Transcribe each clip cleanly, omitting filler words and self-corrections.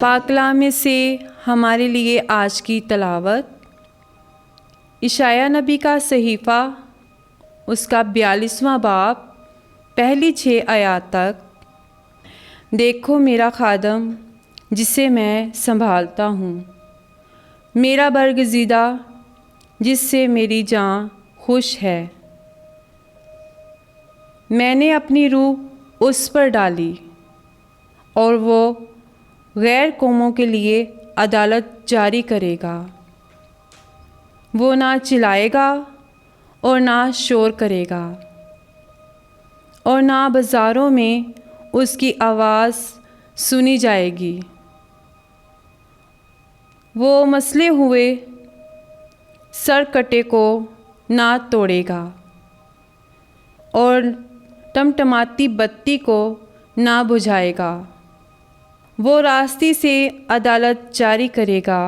पाक कलाम में से हमारे लिए आज की तलावत इशाया नबी का सहीफ़ा, उसका 42वां बाब, पहली 6 आयत तक। देखो मेरा खादम जिसे मैं संभालता हूँ, मेरा बरगज़ीदा जिससे मेरी जान खुश है। मैंने अपनी रूह उस पर डाली और वो गैर कौमों के लिए अदालत जारी करेगा। वो ना चिल्लाएगा और ना शोर करेगा और ना बाज़ारों में उसकी आवाज़ सुनी जाएगी। वो मसले हुए सरकटे को ना तोड़ेगा और टमटमाती बत्ती को ना बुझाएगा। वो रास्ते से अदालत जारी करेगा।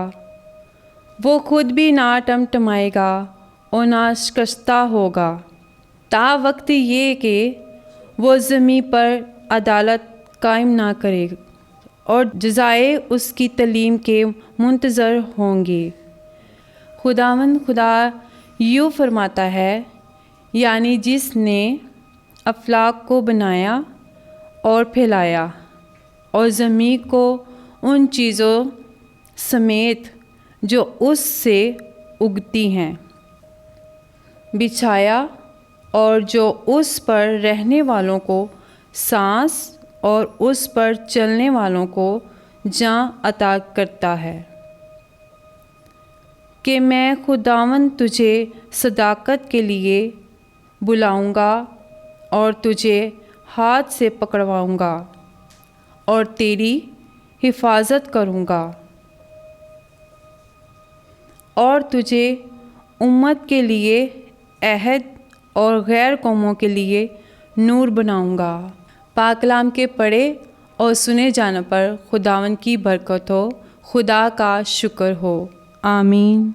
वो खुद भी ना टमटमाएगा और ना शिकस्ता होगा, ता वक्त ये कि वो ज़मीं पर अदालत कायम ना करे और जज़ाए उसकी तलीम के मुंतज़र होंगे। खुदावंद खुदा यूँ फरमाता है, यानी जिसने अफलाक को बनाया और फैलाया और ज़मीन को उन चीज़ों समेत जो उससे उगती हैं बिछाया, और जो उस पर रहने वालों को सांस और उस पर चलने वालों को जान अता करता है। कि मैं खुदावंद तुझे सदाकत के लिए बुलाऊंगा और तुझे हाथ से पकड़वाऊंगा और तेरी हिफाजत करूंगा और तुझे उम्मत के लिए अहद और गैर कौमों के लिए नूर बनाऊंगा। पाक कलाम के पढ़े और सुने जाने पर खुदावंद की बरकत हो। खुदा का शुक्र हो। आमीन।